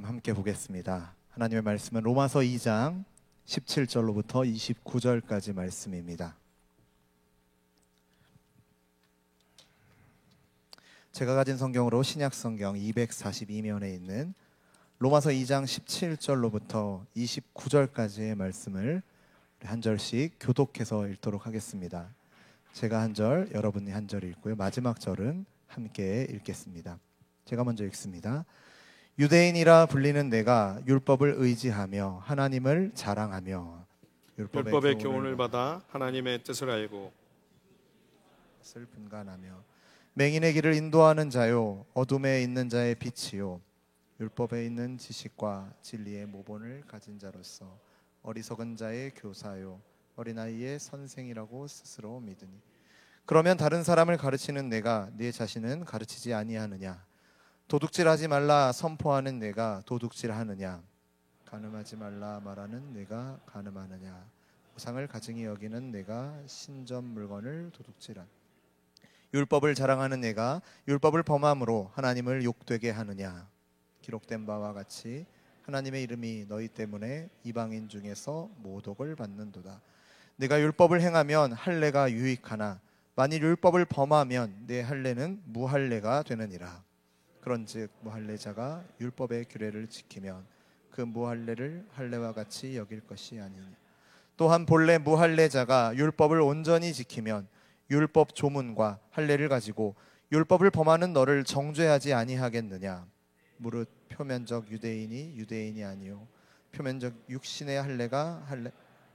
함께 보겠습니다. 하나님의 말씀은 로마서 2장 17절로부터 29절까지 말씀입니다. 제가 가진 성경으로 신약 성경 242면에 있는 로마서 2장 17절로부터 29절까지의 말씀을 한 절씩 교독해서 읽도록 하겠습니다. 제가 한 절, 여러분이 한 절 읽고요. 마지막 절은 함께 읽겠습니다. 제가 먼저 읽습니다. 유대인이라 불리는 내가 율법을 의지하며 하나님을 자랑하며 율법의 교훈을 받아 하나님의 뜻을 알고 뜻을 분간하며 맹인의 길을 인도하는 자요 어둠에 있는 자의 빛이요 율법에 있는 지식과 진리의 모본을 가진 자로서 어리석은 자의 교사요 어린아이의 선생이라고 스스로 믿으니 그러면 다른 사람을 가르치는 내가 네 자신은 가르치지 아니하느냐? 도둑질하지 말라 선포하는 내가 도둑질하느냐? 간음하지 말라 말하는 내가 간음하느냐? 우상을 가증히 여기는 내가 신전 물건을 도둑질하느냐? 율법을 자랑하는 내가 율법을 범함으로 하나님을 욕되게 하느냐? 기록된 바와 같이 하나님의 이름이 너희 때문에 이방인 중에서 모독을 받는도다. 내가 율법을 행하면 할례가 유익하나 만일 율법을 범하면 내 할례는 무할례가 되느니라. 그런즉 무할례자가 율법의 규례를 지키면 그 무할례를 할례와 같이 여길 것이 아니냐. 또한 본래 무할례자가 율법을 온전히 지키면 율법 조문과 할례를 가지고 율법을 범하는 너를 정죄하지 아니하겠느냐. 무릇 표면적 유대인이 유대인이 아니요 표면적 육신의 할례가 할례.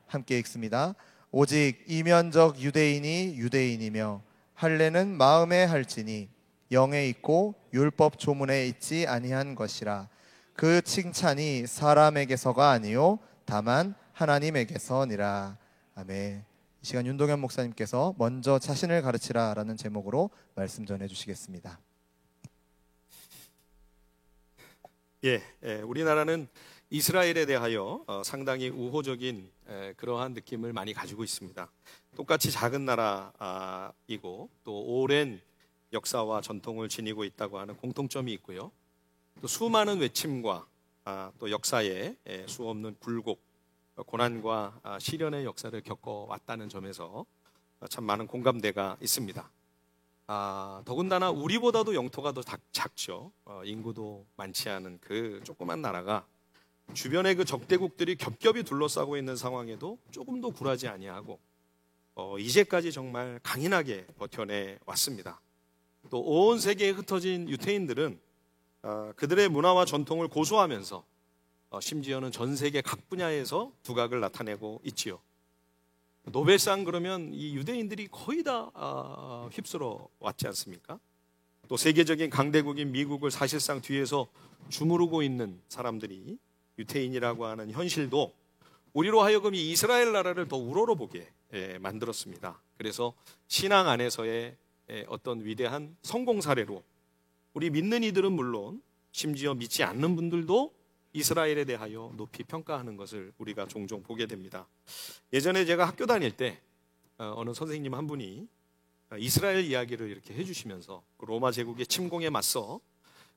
함께 읽습니다. 오직 이면적 유대인이 유대인이며 할례는 마음에 할지니 영에 있고 율법 조문에 있지 아니한 것이라. 그 칭찬이 사람에게서가 아니요 다만 하나님에게서니라. 아멘. 이 시간 윤동현 목사님께서 먼저 자신을 가르치라 라는 제목으로 말씀 전해주시겠습니다. 우리나라는 이스라엘에 대하여 상당히 우호적인 그러한 느낌을 많이 가지고 있습니다. 똑같이 작은 나라이고 또 오랜 역사와 전통을 지니고 있다고 하는 공통점이 있고요. 또 수많은 외침과 또 역사에 수없는 굴곡, 고난과 시련의 역사를 겪어왔다는 점에서 참 많은 공감대가 있습니다. 더군다나 우리보다도 영토가 더 작죠. 인구도 많지 않은 그 조그만 나라가 주변의 그 적대국들이 겹겹이 둘러싸고 있는 상황에도 조금도 굴하지 아니하고 이제까지 정말 강인하게 버텨내 왔습니다. 또 온 세계에 흩어진 유태인들은 그들의 문화와 전통을 고수하면서 심지어는 전 세계 각 분야에서 두각을 나타내고 있지요. 노벨상 그러면 이 유대인들이 거의 다 휩쓸어 왔지 않습니까? 또 세계적인 강대국인 미국을 사실상 뒤에서 주무르고 있는 사람들이 유태인이라고 하는 현실도 우리로 하여금 이 이스라엘 나라를 더 우러러보게 만들었습니다. 그래서 신앙 안에서의 어떤 위대한 성공 사례로 우리 믿는 이들은 물론 심지어 믿지 않는 분들도 이스라엘에 대하여 높이 평가하는 것을 우리가 종종 보게 됩니다. 예전에 제가 학교 다닐 때 어느 선생님 한 분이 이스라엘 이야기를 이렇게 해주시면서 그 로마 제국의 침공에 맞서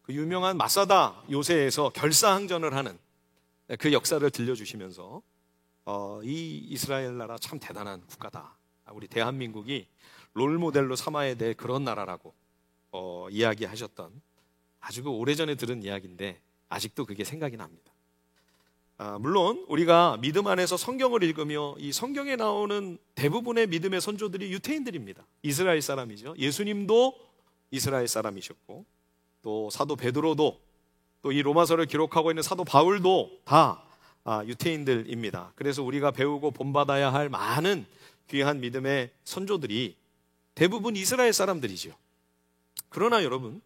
그 유명한 마사다 요새에서 결사항전을 하는 그 역사를 들려주시면서 이 이스라엘 나라 참 대단한 국가다. 우리 대한민국이 롤모델로 삼아야 될 그런 나라라고 이야기하셨던 아주 그 오래전에 들은 이야기인데 아직도 그게 생각이 납니다. 물론 우리가 믿음 안에서 성경을 읽으며 이 성경에 나오는 대부분의 믿음의 선조들이 유태인들입니다. 이스라엘 사람이죠. 예수님도 이스라엘 사람이셨고 또 사도 베드로도 또 이 로마서를 기록하고 있는 사도 바울도 다 유태인들입니다. 그래서 우리가 배우고 본받아야 할 많은 귀한 믿음의 선조들이 대부분 이스라엘 사람들이죠. 그러나 여러분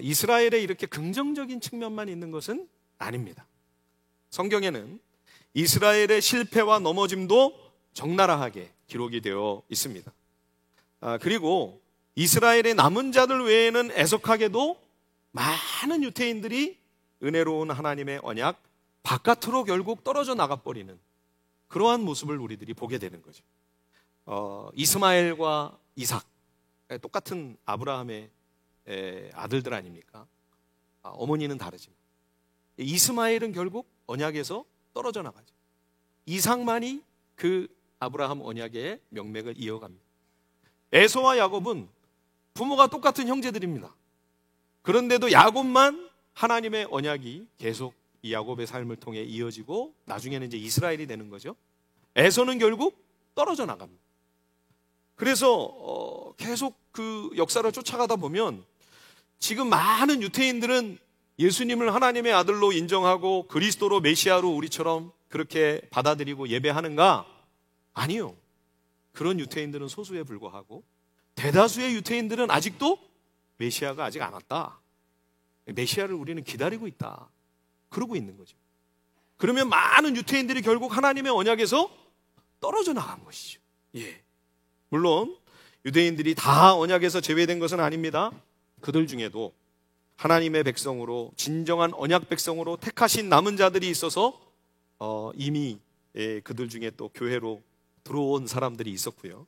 이스라엘에 이렇게 긍정적인 측면만 있는 것은 아닙니다. 성경에는 이스라엘의 실패와 넘어짐도 적나라하게 기록이 되어 있습니다. 그리고 이스라엘의 남은 자들 외에는 애석하게도 많은 유태인들이 은혜로운 하나님의 언약 바깥으로 결국 떨어져 나가버리는 그러한 모습을 우리들이 보게 되는 거죠. 이스마엘과 이삭 똑같은 아브라함의 아들들 아닙니까? 어머니는 다르지만 이스마엘은 결국 언약에서 떨어져 나가죠. 이삭만이 그 아브라함 언약의 명맥을 이어갑니다. 에서와 야곱은 부모가 똑같은 형제들입니다. 그런데도 야곱만 하나님의 언약이 계속 이 야곱의 삶을 통해 이어지고 나중에는 이제 이스라엘이 되는 거죠. 에서는 결국 떨어져 나갑니다. 그래서 계속 그 역사를 쫓아가다 보면 지금 많은 유대인들은 예수님을 하나님의 아들로 인정하고 그리스도로 메시아로 우리처럼 그렇게 받아들이고 예배하는가? 아니요. 그런 유대인들은 소수에 불과하고 대다수의 유대인들은 아직도 메시아가 아직 안 왔다. 메시아를 우리는 기다리고 있다. 그러고 있는 거죠. 그러면 많은 유대인들이 결국 하나님의 언약에서 떨어져 나간 것이죠. 예. 물론 유대인들이 다 언약에서 제외된 것은 아닙니다. 그들 중에도 하나님의 백성으로 진정한 언약 백성으로 택하신 남은 자들이 있어서 이미 그들 중에 또 교회로 들어온 사람들이 있었고요.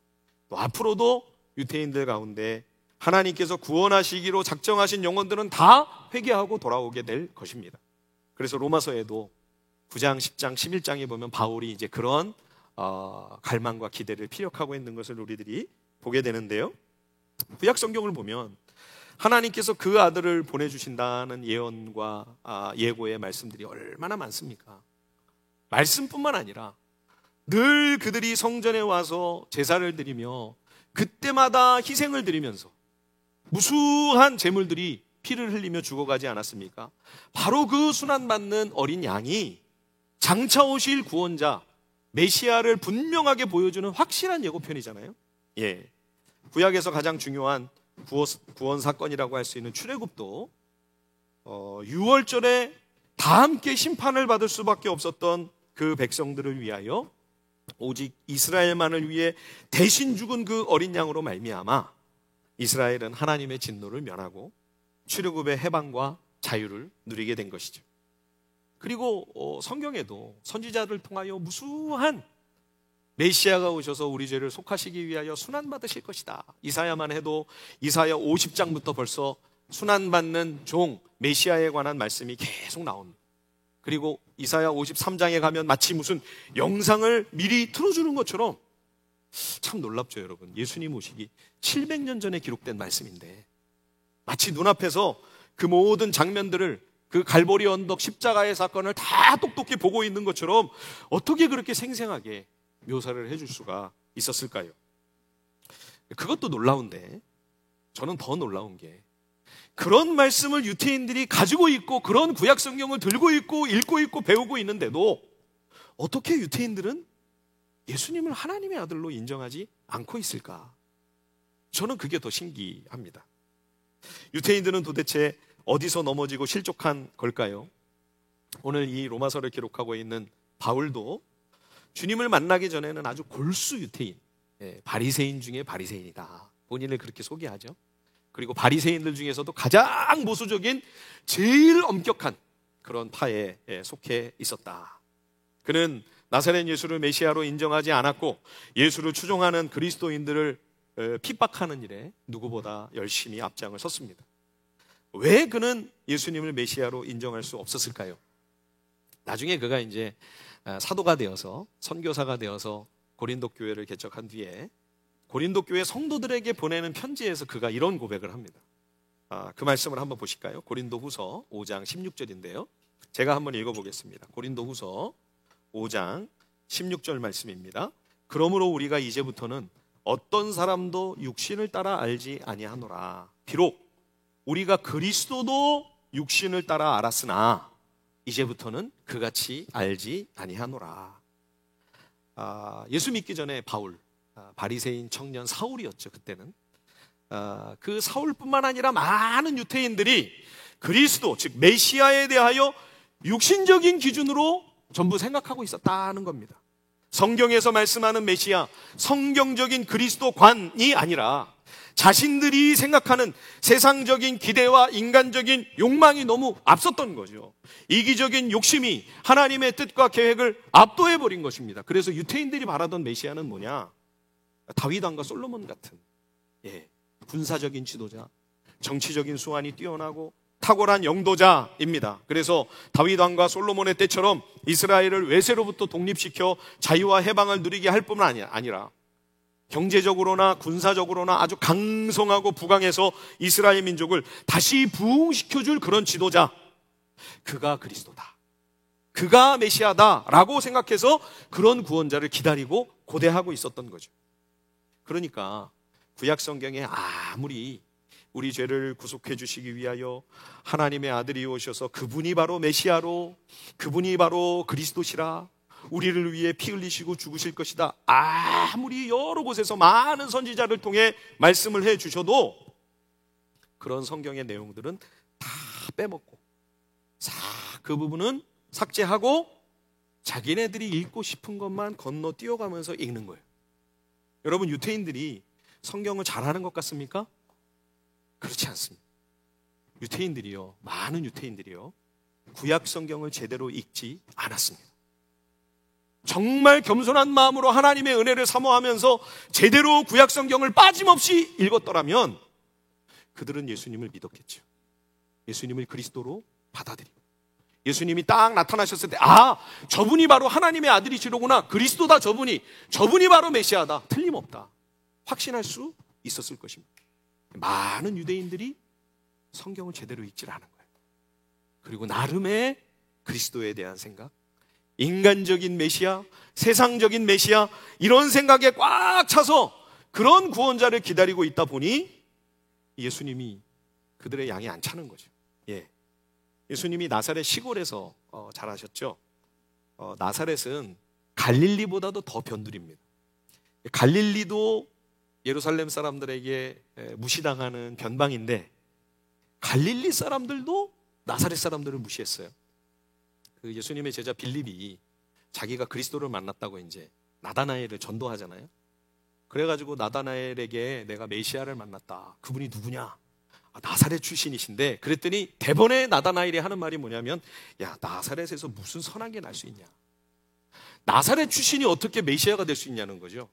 또 앞으로도 유대인들 가운데 하나님께서 구원하시기로 작정하신 영혼들은 다 회개하고 돌아오게 될 것입니다. 그래서 로마서에도 9장, 10장, 11장에 보면 바울이 이제 그런 갈망과 기대를 피력하고 있는 것을 우리들이 보게 되는데요. 구약 성경을 보면 하나님께서 그 아들을 보내주신다는 예언과 예고의 말씀들이 얼마나 많습니까? 말씀뿐만 아니라 늘 그들이 성전에 와서 제사를 드리며 그때마다 희생을 드리면서 무수한 제물들이 피를 흘리며 죽어가지 않았습니까? 바로 그 순환받는 어린 양이 장차 오실 구원자 메시아를 분명하게 보여주는 확실한 예고편이잖아요. 예, 구약에서 가장 중요한 구원 사건이라고 할 수 있는 출애굽도 6월절에 다 함께 심판을 받을 수밖에 없었던 그 백성들을 위하여 오직 이스라엘만을 위해 대신 죽은 그 어린 양으로 말미암아 이스라엘은 하나님의 진노를 면하고 출애굽의 해방과 자유를 누리게 된 것이죠. 그리고 성경에도 선지자를 통하여 무수한 메시아가 오셔서 우리 죄를 속하시기 위하여 순환받으실 것이다. 이사야만 해도 이사야 50장부터 벌써 순환받는 종 메시아에 관한 말씀이 계속 나옵니다. 그리고 이사야 53장에 가면 마치 무슨 영상을 미리 틀어주는 것처럼 참 놀랍죠, 여러분. 예수님 오시기 700년 전에 기록된 말씀인데 마치 눈앞에서 그 모든 장면들을 그 갈보리 언덕 십자가의 사건을 다 똑똑히 보고 있는 것처럼 어떻게 그렇게 생생하게 묘사를 해줄 수가 있었을까요? 그것도 놀라운데 저는 더 놀라운 게 그런 말씀을 유태인들이 가지고 있고 그런 구약 성경을 들고 있고 읽고 있고 배우고 있는데도 어떻게 유태인들은 예수님을 하나님의 아들로 인정하지 않고 있을까? 저는 그게 더 신기합니다. 유태인들은 도대체 어디서 넘어지고 실족한 걸까요? 오늘 이 로마서를 기록하고 있는 바울도 주님을 만나기 전에는 아주 골수 유태인, 바리새인 중에 바리새인이다. 본인을 그렇게 소개하죠. 그리고 바리새인들 중에서도 가장 보수적인 제일 엄격한 그런 파에 속해 있었다. 그는 나사렛 예수를 메시아로 인정하지 않았고 예수를 추종하는 그리스도인들을 핍박하는 일에 누구보다 열심히 앞장을 섰습니다. 왜 그는 예수님을 메시아로 인정할 수 없었을까요? 나중에 그가 이제 사도가 되어서 선교사가 되어서 고린도 교회를 개척한 뒤에 고린도 교회 성도들에게 보내는 편지에서 그가 이런 고백을 합니다. 그 말씀을 한번 보실까요? 고린도 후서 5장 16절인데요. 제가 한번 읽어보겠습니다. 고린도 후서 5장 16절 말씀입니다. 그러므로 우리가 이제부터는 어떤 사람도 육신을 따라 알지 아니하노라. 비록 우리가 그리스도도 육신을 따라 알았으나 이제부터는 그같이 알지 아니하노라. 예수 믿기 전에 바울, 바리새인 청년 사울이었죠. 그때는 그 사울뿐만 아니라 많은 유태인들이 그리스도 즉 메시아에 대하여 육신적인 기준으로 전부 생각하고 있었다는 겁니다. 성경에서 말씀하는 메시아, 성경적인 그리스도관이 아니라 자신들이 생각하는 세상적인 기대와 인간적인 욕망이 너무 앞섰던 거죠. 이기적인 욕심이 하나님의 뜻과 계획을 압도해버린 것입니다. 그래서 유태인들이 바라던 메시아는 뭐냐? 다윗 왕과 솔로몬 같은 군사적인 지도자, 정치적인 수완이 뛰어나고 탁월한 영도자입니다. 그래서 다윗 왕과 솔로몬의 때처럼 이스라엘을 외세로부터 독립시켜 자유와 해방을 누리게 할 뿐만 아니라 경제적으로나 군사적으로나 아주 강성하고 부강해서 이스라엘 민족을 다시 부흥시켜줄 그런 지도자, 그가 그리스도다, 그가 메시아다라고 생각해서 그런 구원자를 기다리고 고대하고 있었던 거죠. 그러니까 구약 성경에 아무리 우리 죄를 구속해 주시기 위하여 하나님의 아들이 오셔서 그분이 바로 메시아로, 그분이 바로 그리스도시라, 우리를 위해 피 흘리시고 죽으실 것이다, 아무리 여러 곳에서 많은 선지자를 통해 말씀을 해 주셔도 그런 성경의 내용들은 다 빼먹고 그 부분은 삭제하고 자기네들이 읽고 싶은 것만 건너뛰어가면서 읽는 거예요. 여러분, 유태인들이 성경을 잘하는 것 같습니까? 그렇지 않습니다. 유태인들이요, 많은 유태인들이요, 구약 성경을 제대로 읽지 않았습니다. 정말 겸손한 마음으로 하나님의 은혜를 사모하면서 제대로 구약 성경을 빠짐없이 읽었더라면 그들은 예수님을 믿었겠죠. 예수님을 그리스도로 받아들이고 예수님이 딱 나타나셨을 때, 저분이 바로 하나님의 아들이시로구나, 그리스도다, 저분이 바로 메시아다, 틀림없다, 확신할 수 있었을 것입니다. 많은 유대인들이 성경을 제대로 읽질 않은 거예요. 그리고 나름의 그리스도에 대한 생각, 인간적인 메시아, 세상적인 메시아, 이런 생각에 꽉 차서 그런 구원자를 기다리고 있다 보니 예수님이 그들의 양이 안 차는 거죠. 예수님이 나사렛 시골에서 자라셨죠. 나사렛은 갈릴리보다도 더 변두리입니다. 갈릴리도 예루살렘 사람들에게 무시당하는 변방인데 갈릴리 사람들도 나사렛 사람들을 무시했어요. 그 예수님의 제자 빌립이 자기가 그리스도를 만났다고 이제 나다나엘을 전도하잖아요. 그래가지고 나다나엘에게 내가 메시아를 만났다, 그분이 누구냐? 나사렛 출신이신데, 그랬더니 대번에 나다나엘이 하는 말이 뭐냐면, 야, 나사렛에서 무슨 선한 게 날 수 있냐, 나사렛 출신이 어떻게 메시아가 될 수 있냐는 거죠.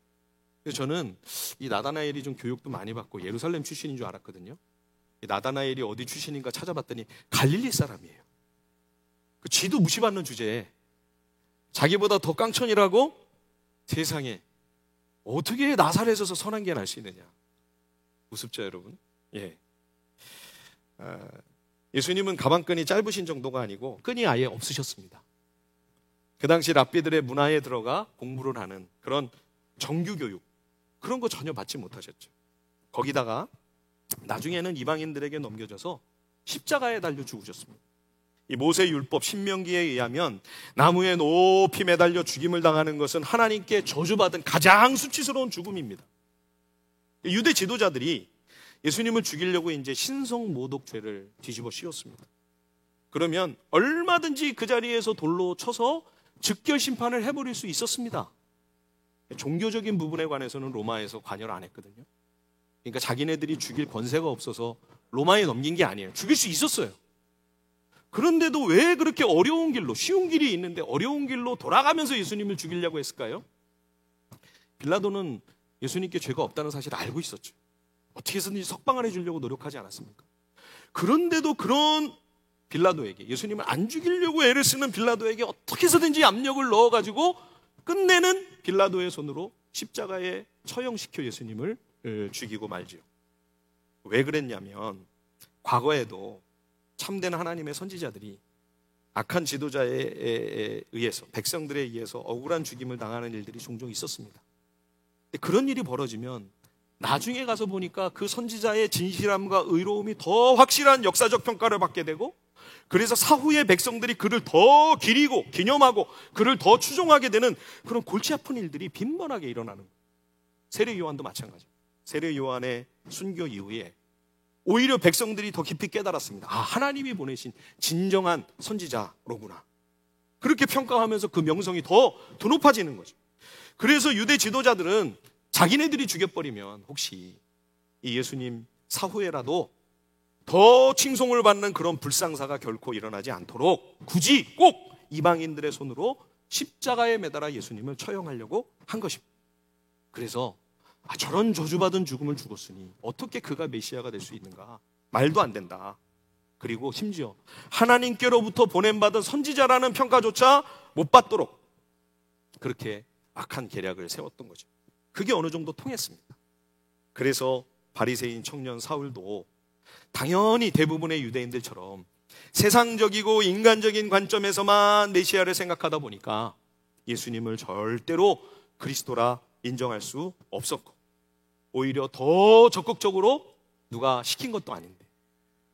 그래서 저는 이 나다나엘이 좀 교육도 많이 받고 예루살렘 출신인 줄 알았거든요. 이 나다나엘이 어디 출신인가 찾아봤더니 갈릴리 사람이에요. 그 쥐도 무시받는 주제에 자기보다 더 깡천이라고, 세상에 어떻게 나사렛에서 선한 게 날 수 있느냐. 우습죠, 여러분? 예수님은 가방끈이 짧으신 정도가 아니고 끈이 아예 없으셨습니다. 그 당시 랍비들의 문화에 들어가 공부를 하는 그런 정규교육, 그런 거 전혀 받지 못하셨죠. 거기다가 나중에는 이방인들에게 넘겨져서 십자가에 달려 죽으셨습니다. 이 모세 율법 신명기에 의하면 나무에 높이 매달려 죽임을 당하는 것은 하나님께 저주받은 가장 수치스러운 죽음입니다. 유대 지도자들이 예수님을 죽이려고 이제 신성모독죄를 뒤집어 씌웠습니다. 그러면 얼마든지 그 자리에서 돌로 쳐서 즉결 심판을 해버릴 수 있었습니다. 종교적인 부분에 관해서는 로마에서 관여를 안 했거든요. 그러니까 자기네들이 죽일 권세가 없어서 로마에 넘긴 게 아니에요. 죽일 수 있었어요. 그런데도 왜 그렇게 어려운 길로, 쉬운 길이 있는데 어려운 길로 돌아가면서 예수님을 죽이려고 했을까요? 빌라도는 예수님께 죄가 없다는 사실을 알고 있었죠. 어떻게 해서든지 석방을 해주려고 노력하지 않았습니까? 그런데도 그런 빌라도에게, 예수님을 안 죽이려고 애를 쓰는 빌라도에게 어떻게 해서든지 압력을 넣어가지고 끝내는 빌라도의 손으로 십자가에 처형시켜 예수님을 죽이고 말지요. 왜 그랬냐면 과거에도 참된 하나님의 선지자들이 악한 지도자에 의해서, 백성들에 의해서 억울한 죽임을 당하는 일들이 종종 있었습니다. 그런 일이 벌어지면 나중에 가서 보니까 그 선지자의 진실함과 의로움이 더 확실한 역사적 평가를 받게 되고, 그래서 사후의 백성들이 그를 더 기리고 기념하고 그를 더 추종하게 되는 그런 골치 아픈 일들이 빈번하게 일어나는 거예요. 세례 요한도 마찬가지. 세례 요한의 순교 이후에 오히려 백성들이 더 깊이 깨달았습니다. 하나님이 보내신 진정한 선지자로구나. 그렇게 평가하면서 그 명성이 더 높아지는 거죠. 그래서 유대 지도자들은 자기네들이 죽여버리면 혹시 이 예수님 사후에라도 더 칭송을 받는 그런 불상사가 결코 일어나지 않도록 굳이 꼭 이방인들의 손으로 십자가에 매달아 예수님을 처형하려고 한 것입니다. 그래서 저런 저주받은 죽음을 죽었으니 어떻게 그가 메시아가 될 수 있는가? 말도 안 된다. 그리고 심지어 하나님께로부터 보냄받은 선지자라는 평가조차 못 받도록 그렇게 악한 계략을 세웠던 거죠. 그게 어느 정도 통했습니다. 그래서 바리새인 청년 사울도 당연히 대부분의 유대인들처럼 세상적이고 인간적인 관점에서만 메시아를 생각하다 보니까 예수님을 절대로 그리스도라 인정할 수 없었고, 오히려 더 적극적으로 누가 시킨 것도 아닌데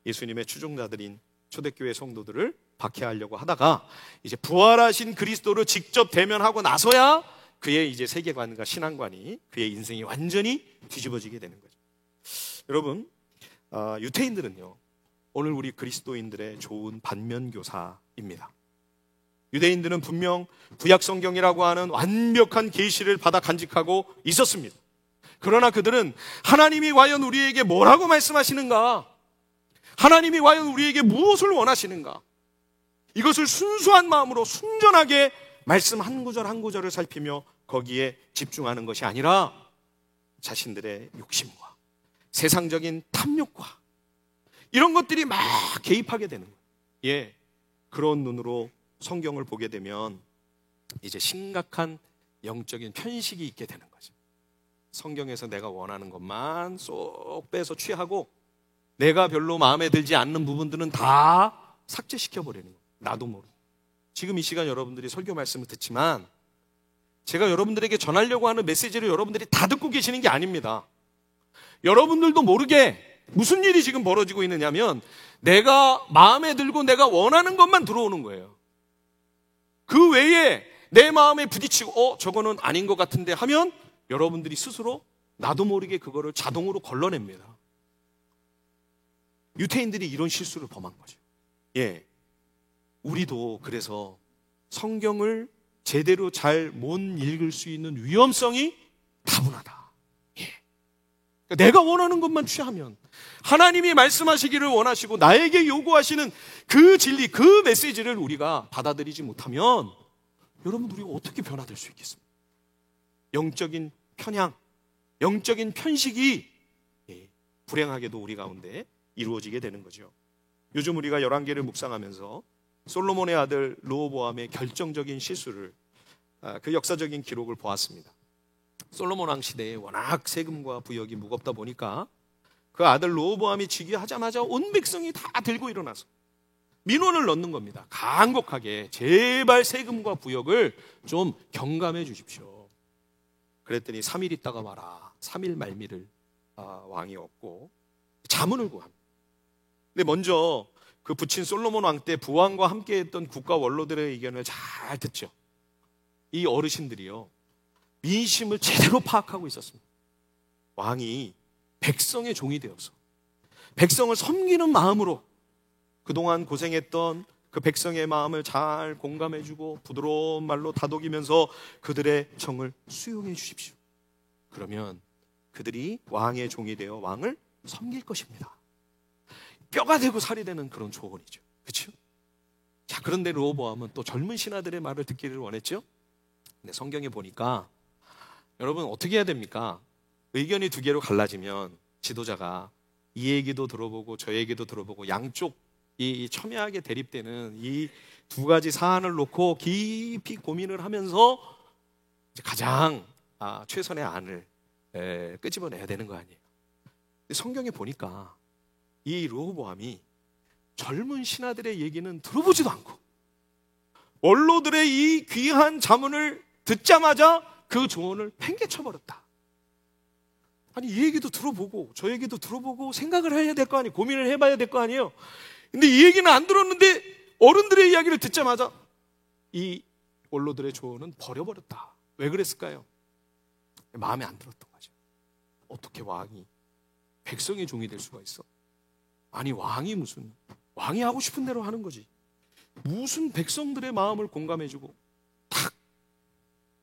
예수님의 추종자들인 초대교회 성도들을 박해하려고 하다가 이제 부활하신 그리스도를 직접 대면하고 나서야 그의 이제 세계관과 신앙관이, 그의 인생이 완전히 뒤집어지게 되는 거죠. 여러분, 유대인들은요, 오늘 우리 그리스도인들의 좋은 반면교사입니다. 유대인들은 분명 구약 성경이라고 하는 완벽한 계시를 받아 간직하고 있었습니다. 그러나 그들은 하나님이 과연 우리에게 뭐라고 말씀하시는가? 하나님이 과연 우리에게 무엇을 원하시는가? 이것을 순수한 마음으로 순전하게 말씀 한 구절 한 구절을 살피며 거기에 집중하는 것이 아니라 자신들의 욕심과 세상적인 탐욕과 이런 것들이 막 개입하게 되는 거예요. 예, 그런 눈으로 성경을 보게 되면 이제 심각한 영적인 편식이 있게 되는 거죠. 성경에서 내가 원하는 것만 쏙 빼서 취하고 내가 별로 마음에 들지 않는 부분들은 다 삭제시켜버리는 거예요. 나도 모르고. 지금 이 시간 여러분들이 설교 말씀을 듣지만 제가 여러분들에게 전하려고 하는 메시지를 여러분들이 다 듣고 계시는 게 아닙니다. 여러분들도 모르게 무슨 일이 지금 벌어지고 있느냐면 내가 마음에 들고 내가 원하는 것만 들어오는 거예요. 그 외에 내 마음에 부딪히고 저거는 아닌 것 같은데 하면 여러분들이 스스로 나도 모르게 그거를 자동으로 걸러냅니다. 유대인들이 이런 실수를 범한 거죠. 예, 우리도 그래서 성경을 제대로 잘 못 읽을 수 있는 위험성이 다분하다. 예. 그러니까 내가 원하는 것만 취하면 하나님이 말씀하시기를 원하시고 나에게 요구하시는 그 진리, 그 메시지를 우리가 받아들이지 못하면 여러분 우리가 어떻게 변화될 수 있겠습니까? 영적인 편향, 영적인 편식이 불행하게도 우리 가운데 이루어지게 되는 거죠. 요즘 우리가 열왕기를 묵상하면서 솔로몬의 아들 르호보암의 결정적인 실수를, 그 역사적인 기록을 보았습니다. 솔로몬 왕 시대에 워낙 세금과 부역이 무겁다 보니까 그 아들 르호보암이 즉위하자마자 온 백성이 다 들고 일어나서 민원을 넣는 겁니다. 간곡하게 제발 세금과 부역을 좀 경감해 주십시오. 그랬더니 3일 있다가 와라. 3일 말미를 왕이 얻고 자문을 구합니다. 근데 먼저 그 부친 솔로몬 왕 때 부왕과 함께했던 국가 원로들의 의견을 잘 듣죠. 이 어르신들이요, 민심을 제대로 파악하고 있었습니다. 왕이 백성의 종이 되어서 백성을 섬기는 마음으로 그동안 고생했던 그 백성의 마음을 잘 공감해주고 부드러운 말로 다독이면서 그들의 정을 수용해 주십시오. 그러면 그들이 왕의 종이 되어 왕을 섬길 것입니다. 뼈가 되고 살이 되는 그런 조언이죠. 그렇죠? 자, 그런데 르호보암은 또 젊은 신하들의 말을 듣기를 원했죠. 근데 성경에 보니까 여러분 어떻게 해야 됩니까? 의견이 두 개로 갈라지면 지도자가 이 얘기도 들어보고 저 얘기도 들어보고 양쪽 이 첨예하게 대립되는 이 두 가지 사안을 놓고 깊이 고민을 하면서 가장 최선의 안을 끄집어내야 되는 거 아니에요. 근데 성경에 보니까 이 르호보암이 젊은 신하들의 얘기는 들어보지도 않고 원로들의 이 귀한 자문을 듣자마자 그 조언을 팽개쳐버렸다. 아니, 이 얘기도 들어보고 저 얘기도 들어보고 생각을 해야 될 거 아니에요. 고민을 해봐야 될 거 아니에요. 근데 이 얘기는 안 들었는데 어른들의 이야기를 듣자마자 이 원로들의 조언은 버려버렸다. 왜 그랬을까요? 마음에 안 들었던 거죠. 어떻게 왕이 백성의 종이 될 수가 있어? 아니, 왕이 하고 싶은 대로 하는 거지. 무슨 백성들의 마음을 공감해주고 탁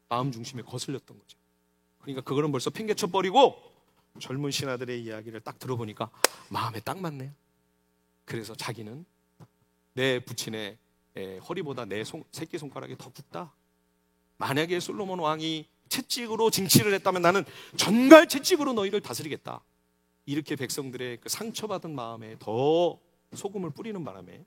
마음 중심에 거슬렸던 거죠. 그러니까 그거는 벌써 팽개쳐버리고 젊은 신하들의 이야기를 딱 들어보니까 마음에 딱 맞네요. 그래서 자기는 내 부친의 허리보다 내 새끼손가락이 더 굵다. 만약에 솔로몬 왕이 채찍으로 징치를 했다면 나는 전갈 채찍으로 너희를 다스리겠다. 이렇게 백성들의 그 상처받은 마음에 더 소금을 뿌리는 바람에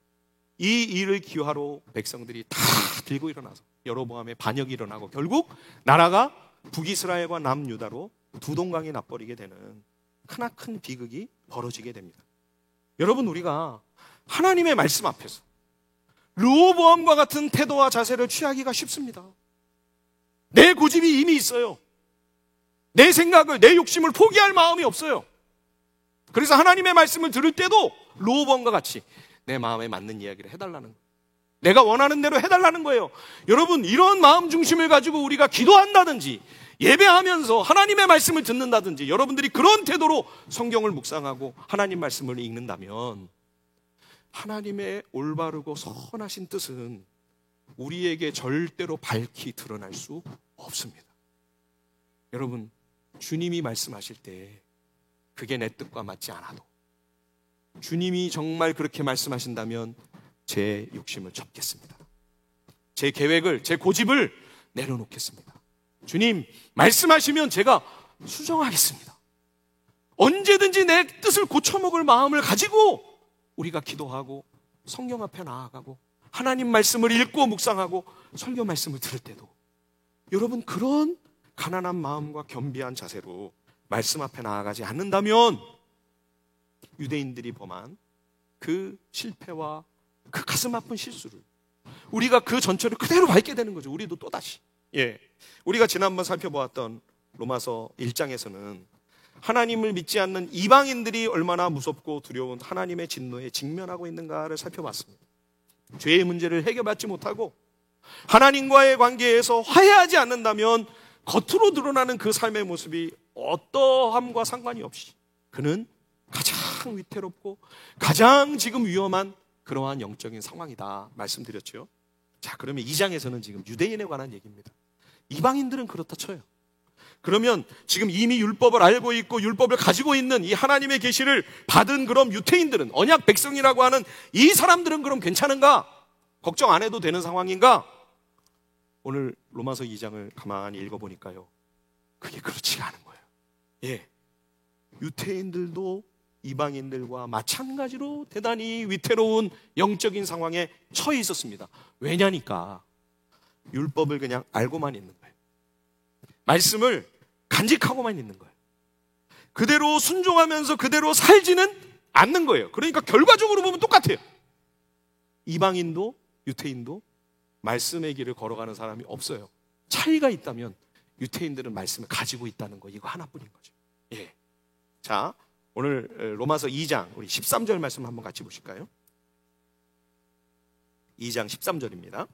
이 일을 기화로 백성들이 다 들고 일어나서 여로보암의 반역이 일어나고 결국 나라가 북이스라엘과 남유다로 두 동강이 나버리게 되는 크나큰 비극이 벌어지게 됩니다. 여러분, 우리가 하나님의 말씀 앞에서 르호보암과 같은 태도와 자세를 취하기가 쉽습니다. 내 고집이 이미 있어요. 내 생각을, 내 욕심을 포기할 마음이 없어요. 그래서 하나님의 말씀을 들을 때도 르호보암과 같이 내 마음에 맞는 이야기를 해달라는 거예요. 내가 원하는 대로 해달라는 거예요. 여러분, 이런 마음 중심을 가지고 우리가 기도한다든지 예배하면서 하나님의 말씀을 듣는다든지 여러분들이 그런 태도로 성경을 묵상하고 하나님 말씀을 읽는다면 하나님의 올바르고 선하신 뜻은 우리에게 절대로 밝히 드러날 수 없습니다. 여러분, 주님이 말씀하실 때 그게 내 뜻과 맞지 않아도 주님이 정말 그렇게 말씀하신다면 제 욕심을 접겠습니다. 제 계획을, 제 고집을 내려놓겠습니다. 주님, 말씀하시면 제가 수정하겠습니다. 언제든지 내 뜻을 고쳐먹을 마음을 가지고 우리가 기도하고 성경 앞에 나아가고 하나님 말씀을 읽고 묵상하고 설교 말씀을 들을 때도 여러분, 그런 가난한 마음과 겸비한 자세로 말씀 앞에 나아가지 않는다면 유대인들이 범한 그 실패와 그 가슴 아픈 실수를 우리가 그 전철을 그대로 밟게 되는 거죠. 우리도 또다시. 우리가 지난번 살펴보았던 로마서 1장에서는 하나님을 믿지 않는 이방인들이 얼마나 무섭고 두려운 하나님의 진노에 직면하고 있는가를 살펴봤습니다. 죄의 문제를 해결받지 못하고 하나님과의 관계에서 화해하지 않는다면 겉으로 드러나는 그 삶의 모습이 어떠함과 상관이 없이 그는 가장 위태롭고 가장 지금 위험한 그러한 영적인 상황이다 말씀드렸죠. 자, 그러면 2장에서는 지금 유대인에 관한 얘기입니다. 이방인들은 그렇다 쳐요. 그러면 지금 이미 율법을 알고 있고 율법을 가지고 있는 이 하나님의 계시를 받은 그럼 유대인들은, 언약 백성이라고 하는 이 사람들은 그럼 괜찮은가? 걱정 안 해도 되는 상황인가? 오늘 로마서 2장을 가만히 읽어보니까요, 그게 그렇지가 않은 거예요. 유대인들도 이방인들과 마찬가지로 대단히 위태로운 영적인 상황에 처해 있었습니다. 왜냐니까 율법을 그냥 알고만 있는 거예요. 말씀을 간직하고만 있는 거예요. 그대로 순종하면서 그대로 살지는 않는 거예요. 그러니까 결과적으로 보면 똑같아요. 이방인도 유대인도 말씀의 길을 걸어가는 사람이 없어요. 차이가 있다면 유대인들은 말씀을 가지고 있다는 거, 이거 하나뿐인 거죠. 자, 오늘 로마서 2장 우리 13절 말씀 한번 같이 보실까요? 2장 13절입니다.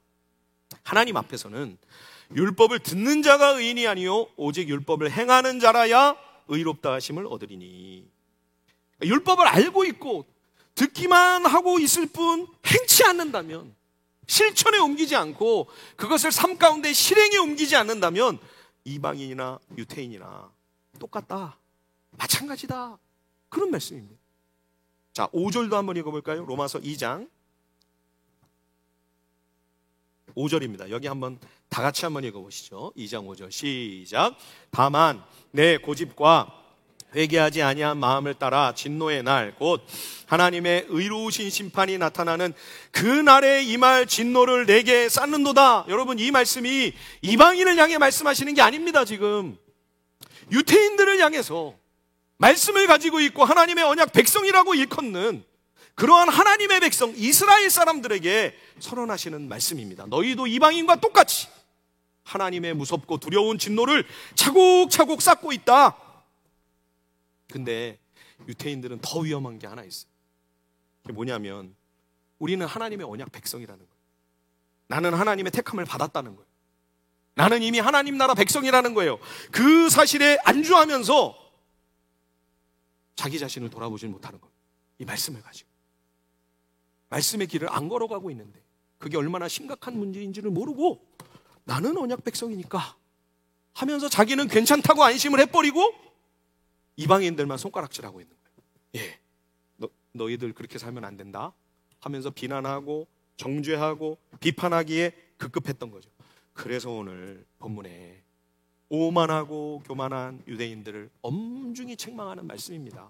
하나님 앞에서는 율법을 듣는 자가 의인이 아니요 오직 율법을 행하는 자라야 의롭다 하심을 얻으리니. 율법을 알고 있고 듣기만 하고 있을 뿐 행치 않는다면, 실천에 옮기지 않고 그것을 삶 가운데 실행에 옮기지 않는다면 이방인이나 유대인이나 똑같다, 마찬가지다, 그런 말씀입니다. 자, 5절도 한번 읽어볼까요? 로마서 2장 5절입니다. 여기 한번 다 같이 한번 읽어보시죠. 2장 5절 시작. 다만 내 고집과 회개하지 아니한 마음을 따라 진노의 날 곧 하나님의 의로우신 심판이 나타나는 그 날에 임할 진노를 내게 쌓는도다. 여러분, 이 말씀이 이방인을 향해 말씀하시는 게 아닙니다. 지금 유대인들을 향해서 말씀을 가지고 있고 하나님의 언약 백성이라고 일컫는 그러한 하나님의 백성 이스라엘 사람들에게 선언하시는 말씀입니다. 너희도 이방인과 똑같이 하나님의 무섭고 두려운 진노를 차곡차곡 쌓고 있다. 근데 유대인들은 더 위험한 게 하나 있어요. 그게 뭐냐면 우리는 하나님의 언약 백성이라는 거예요. 나는 하나님의 택함을 받았다는 거예요. 나는 이미 하나님 나라 백성이라는 거예요. 그 사실에 안주하면서 자기 자신을 돌아보지 못하는 거예요. 이 말씀을 가지고 말씀의 길을 안 걸어가고 있는데 그게 얼마나 심각한 문제인지를 모르고 나는 언약 백성이니까 하면서 자기는 괜찮다고 안심을 해버리고 이방인들만 손가락질하고 있는 거예요. 너희들 그렇게 살면 안 된다 하면서 비난하고 정죄하고 비판하기에 급급했던 거죠. 그래서 오늘 본문에 오만하고 교만한 유대인들을 엄중히 책망하는 말씀입니다.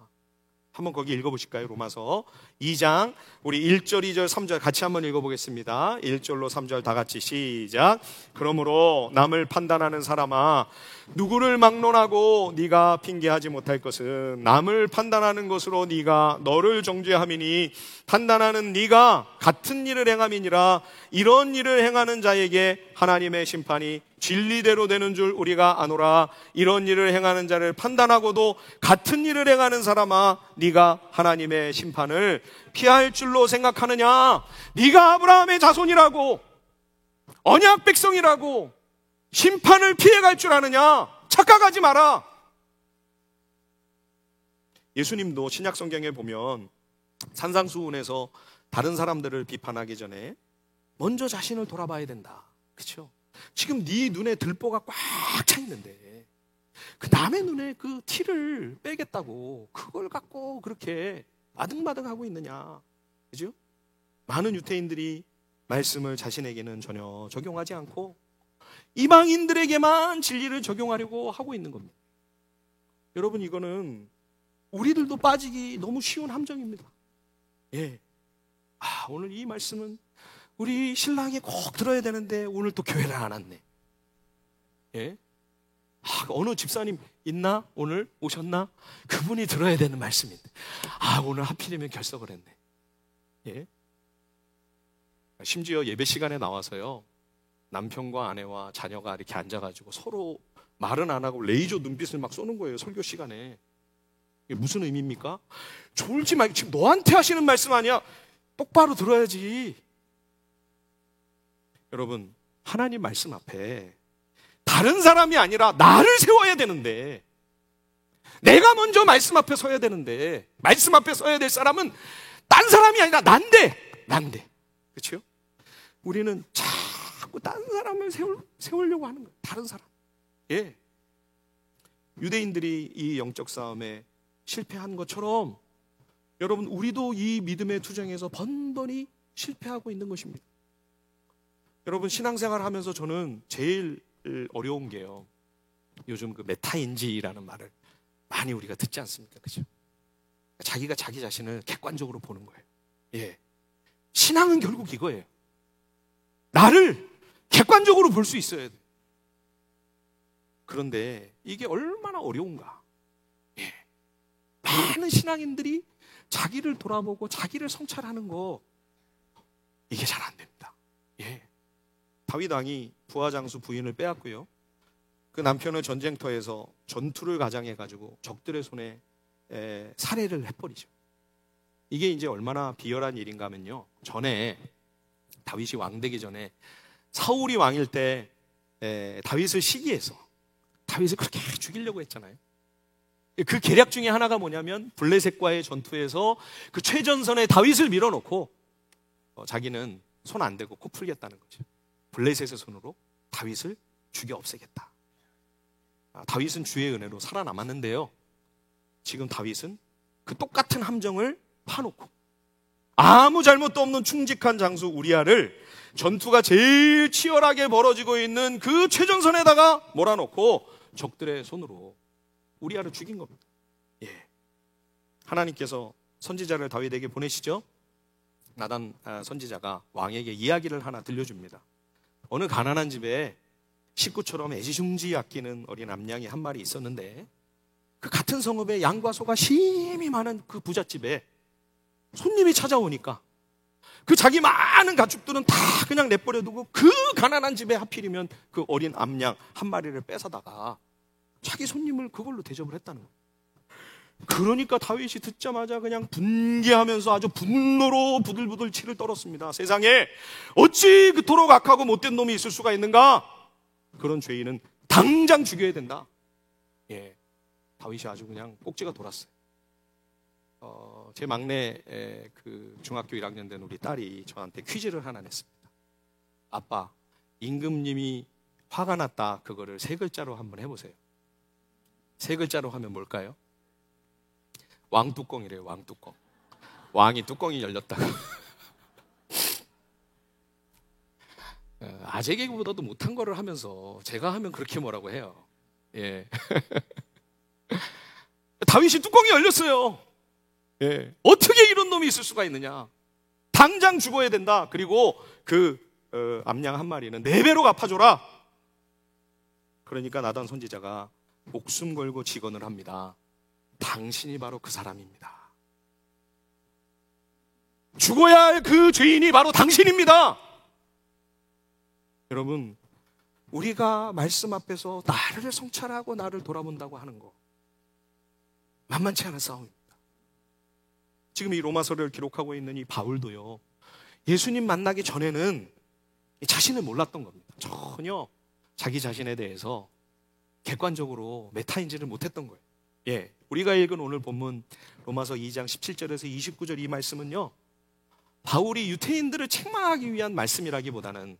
한번 거기 읽어보실까요? 로마서 2장 우리 1절, 2절, 3절 같이 한번 읽어보겠습니다. 1절로 3절 다 같이 시작. 그러므로 남을 판단하는 사람아, 누구를 막론하고 네가 핑계하지 못할 것은 남을 판단하는 것으로 네가 너를 정죄함이니 판단하는 네가 같은 일을 행함이니라. 이런 일을 행하는 자에게 하나님의 심판이 진리대로 되는 줄 우리가 아노라. 이런 일을 행하는 자를 판단하고도 같은 일을 행하는 사람아, 네가 하나님의 심판을 피할 줄로 생각하느냐? 네가 아브라함의 자손이라고, 언약 백성이라고 심판을 피해갈 줄 아느냐? 착각하지 마라. 예수님도 신약 성경에 보면 산상수훈에서 다른 사람들을 비판하기 전에 먼저 자신을 돌아봐야 된다. 그렇죠? 지금 네 눈에 들보가 꽉 차 있는데 그 남의 눈에 그 티를 빼겠다고 그걸 갖고 그렇게 아등바등하고 있느냐. 그죠? 많은 유태인들이 말씀을 자신에게는 전혀 적용하지 않고 이방인들에게만 진리를 적용하려고 하고 있는 겁니다. 여러분, 이거는 우리들도 빠지기 너무 쉬운 함정입니다. 예. 오늘 이 말씀은 우리 신랑이 꼭 들어야 되는데 오늘 또 교회를 안 왔네. 예? 어느 집사님 있나? 오늘 오셨나? 그분이 들어야 되는 말씀인데 오늘 하필이면 결석을 했네. 예? 심지어 예배 시간에 나와서요, 남편과 아내와 자녀가 이렇게 앉아가지고 서로 말은 안 하고 레이저 눈빛을 막 쏘는 거예요, 설교 시간에. 이게 무슨 의미입니까? 졸지 말고, 지금 너한테 하시는 말씀 아니야? 똑바로 들어야지. 여러분, 하나님 말씀 앞에 다른 사람이 아니라 나를 세워야 되는데, 내가 먼저 말씀 앞에 서야 되는데, 말씀 앞에 서야 될 사람은 딴 사람이 아니라 난데. 그렇죠? 우리는 자꾸 딴 사람을 세우려고 하는 거예요. 다른 사람. 예. 유대인들이 이 영적 싸움에 실패한 것처럼 여러분, 우리도 이 믿음의 투쟁에서 번번이 실패하고 있는 것입니다. 여러분, 신앙생활 하면서 저는 제일 어려운 게요, 요즘 그 메타인지라는 말을 많이 우리가 듣지 않습니까? 그죠? 자기가 자기 자신을 객관적으로 보는 거예요. 예. 신앙은 결국 이거예요. 나를 객관적으로 볼 수 있어야 돼. 그런데 이게 얼마나 어려운가. 예. 많은 신앙인들이 자기를 돌아보고 자기를 성찰하는 거, 이게 잘 안 됩니다. 예. 다윗 왕이 부하장수 부인을 빼앗고요, 그 남편을 전쟁터에서 전투를 가장해가지고 적들의 손에 살해를 해버리죠. 이게 이제 얼마나 비열한 일인가 하면요, 전에 다윗이 왕되기 전에 사울이 왕일 때 다윗을 시기해서 다윗을 그렇게 죽이려고 했잖아요. 그 계략 중에 하나가 뭐냐면, 블레셋과의 전투에서 그 최전선에 다윗을 밀어놓고 자기는 손 안 대고 코 풀겠다는 거죠. 블레셋의 손으로 다윗을 죽여 없애겠다. 다윗은 주의 은혜로 살아남았는데요, 지금 다윗은 그 똑같은 함정을 파놓고 아무 잘못도 없는 충직한 장수 우리아를 전투가 제일 치열하게 벌어지고 있는 그 최전선에다가 몰아놓고 적들의 손으로 우리아를 죽인 겁니다. 예. 하나님께서 선지자를 다윗에게 보내시죠. 나단 선지자가 왕에게 이야기를 하나 들려줍니다. 어느 가난한 집에 식구처럼 애지중지 아끼는 어린 암양이 한 마리 있었는데, 그 같은 성읍에 양과 소가 심히 많은 그 부잣집에 손님이 찾아오니까 그 자기 많은 가축들은 다 그냥 내버려두고 그 가난한 집에 하필이면 그 어린 암양 한 마리를 뺏어다가 자기 손님을 그걸로 대접을 했다는 거예요. 그러니까 다윗이 듣자마자 그냥 분개하면서 아주 분노로 부들부들 치를 떨었습니다. 세상에 어찌 그토록 악하고 못된 놈이 있을 수가 있는가? 그런 죄인은 당장 죽여야 된다. 예, 다윗이 아주 그냥 꼭지가 돌았어요. 제 막내 그 중학교 1학년 된 우리 딸이 저한테 퀴즈를 하나 냈습니다. 아빠, 임금님이 화가 났다, 그거를 세 글자로 한번 해보세요. 세 글자로 하면 뭘까요? 왕뚜껑이래요. 왕뚜껑. 왕이 뚜껑이 열렸다고. 아재 개그보다도 못한 거를 하면서 제가 하면 그렇게 뭐라고 해요. 예. 다윗이 뚜껑이 열렸어요. 예. 어떻게 이런 놈이 있을 수가 있느냐. 당장 죽어야 된다. 그리고 그 암양 한 마리는 4배로 갚아줘라. 그러니까 나단 선지자가 목숨 걸고 직언을 합니다. 당신이 바로 그 사람입니다. 죽어야 할 그 죄인이 바로 당신입니다. 여러분, 우리가 말씀 앞에서 나를 성찰하고 나를 돌아본다고 하는 거 만만치 않은 싸움입니다. 지금 이 로마서를 기록하고 있는 이 바울도요, 예수님 만나기 전에는 자신을 몰랐던 겁니다. 전혀 자기 자신에 대해서 객관적으로 메타인지를 못했던 거예요. 예, 우리가 읽은 오늘 본문 로마서 2장 17절에서 29절 이 말씀은요, 바울이 유대인들을 책망하기 위한 말씀이라기보다는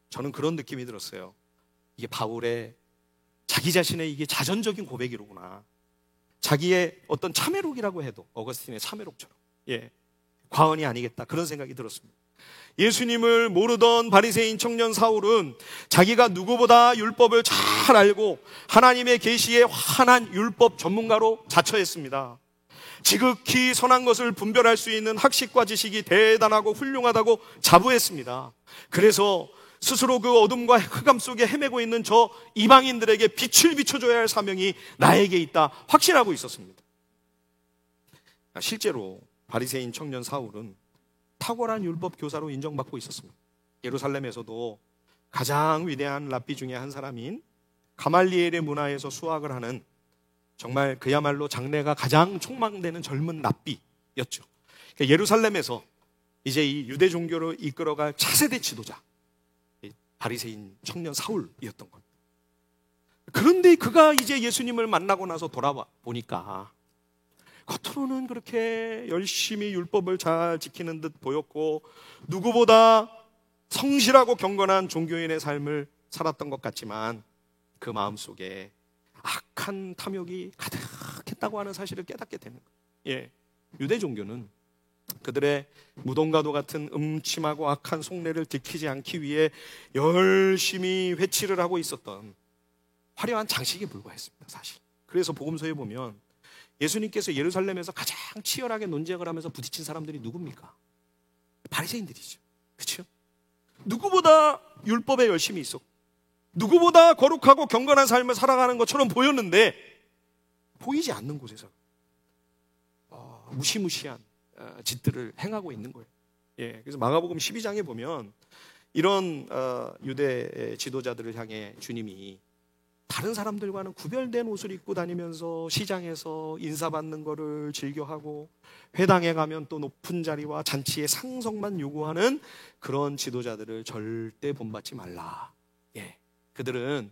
저는 그런 느낌이 들었어요. 이게 바울의 자기 자신의 이게 자전적인 고백이로구나. 자기의 어떤 참회록이라고 해도 어거스틴의 참회록처럼, 예, 과언이 아니겠다, 그런 생각이 들었습니다. 예수님을 모르던 바리새인 청년 사울은 자기가 누구보다 율법을 잘 알고 하나님의 계시에 환한 율법 전문가로 자처했습니다. 지극히 선한 것을 분별할 수 있는 학식과 지식이 대단하고 훌륭하다고 자부했습니다. 그래서 스스로 그 어둠과 흑암 속에 헤매고 있는 저 이방인들에게 빛을 비춰줘야 할 사명이 나에게 있다 확신하고 있었습니다. 실제로 바리새인 청년 사울은 탁월한 율법 교사로 인정받고 있었습니다. 예루살렘에서도 가장 위대한 랍비 중에 한 사람인 가말리엘의 문화에서 수학을 하는, 정말 그야말로 장래가 가장 촉망되는 젊은 랍비였죠. 그러니까 예루살렘에서 이제 이 유대 종교를 이끌어갈 차세대 지도자, 바리새인 청년 사울이었던 겁니다. 그런데 그가 이제 예수님을 만나고 나서 돌아보니까 겉으로는 그렇게 열심히 율법을 잘 지키는 듯 보였고 누구보다 성실하고 경건한 종교인의 삶을 살았던 것 같지만 그 마음속에 악한 탐욕이 가득했다고 하는 사실을 깨닫게 되는 거예요. 예, 유대 종교는 그들의 무덤과도 같은 음침하고 악한 속내를 들키지 않기 위해 열심히 회치를 하고 있었던 화려한 장식에 불과했습니다, 사실. 그래서 복음서에 보면 예수님께서 예루살렘에서 가장 치열하게 논쟁을 하면서 부딪힌 사람들이 누굽니까? 바리새인들이죠. 그렇죠? 누구보다 율법에 열심히 있었고 누구보다 거룩하고 경건한 삶을 살아가는 것처럼 보였는데 보이지 않는 곳에서 무시무시한 짓들을 행하고 있는 거예요. 예, 그래서 마가복음 12장에 보면 이런 유대 지도자들을 향해 주님이 다른 사람들과는 구별된 옷을 입고 다니면서 시장에서 인사받는 거를 즐겨하고 회당에 가면 또 높은 자리와 잔치의 상석만 요구하는 그런 지도자들을 절대 본받지 말라. 예, 그들은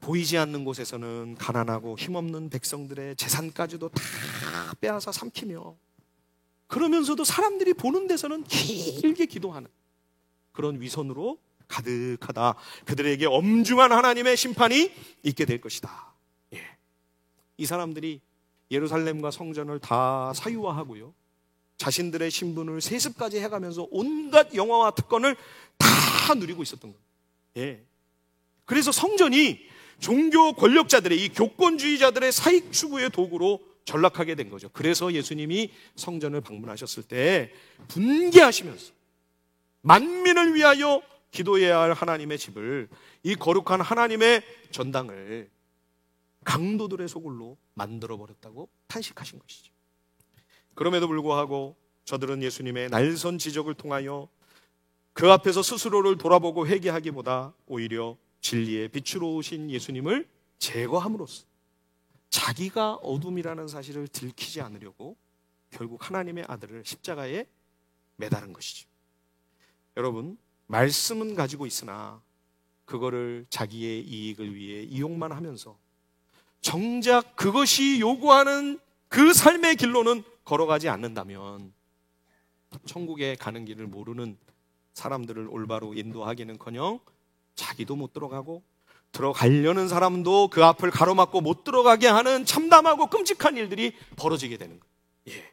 보이지 않는 곳에서는 가난하고 힘없는 백성들의 재산까지도 다 빼앗아 삼키며 그러면서도 사람들이 보는 데서는 길게 기도하는 그런 위선으로 가득하다. 그들에게 엄중한 하나님의 심판이 있게 될 것이다. 예. 이 사람들이 예루살렘과 성전을 다 사유화하고요, 자신들의 신분을 세습까지 해가면서 온갖 영화와 특권을 다 누리고 있었던 거예요. 예. 그래서 성전이 종교 권력자들의, 이 교권주의자들의 사익 추구의 도구로 전락하게 된 거죠. 그래서 예수님이 성전을 방문하셨을 때 분개하시면서 만민을 위하여 기도해야 할 하나님의 집을, 이 거룩한 하나님의 전당을 강도들의 소굴로 만들어버렸다고 탄식하신 것이죠. 그럼에도 불구하고 저들은 예수님의 날선 지적을 통하여 그 앞에서 스스로를 돌아보고 회개하기보다 오히려 진리의 빛으로 오신 예수님을 제거함으로써 자기가 어둠이라는 사실을 들키지 않으려고 결국 하나님의 아들을 십자가에 매달은 것이죠. 여러분, 말씀은 가지고 있으나 그거를 자기의 이익을 위해 이용만 하면서 정작 그것이 요구하는 그 삶의 길로는 걸어가지 않는다면 천국에 가는 길을 모르는 사람들을 올바로 인도하기는커녕 자기도 못 들어가고 들어가려는 사람도 그 앞을 가로막고 못 들어가게 하는 참담하고 끔찍한 일들이 벌어지게 되는 거예요. 예.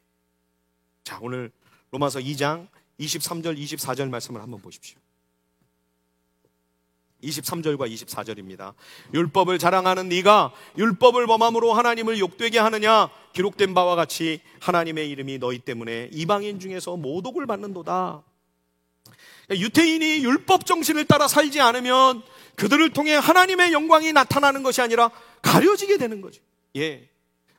자, 오늘 로마서 2장 23절 24절 말씀을 한번 보십시오. 23절과 24절입니다. 율법을 자랑하는 네가 율법을 범함으로 하나님을 욕되게 하느냐? 기록된 바와 같이 하나님의 이름이 너희 때문에 이방인 중에서 모독을 받는도다. 유태인이 율법 정신을 따라 살지 않으면 그들을 통해 하나님의 영광이 나타나는 것이 아니라 가려지게 되는 거죠. 예.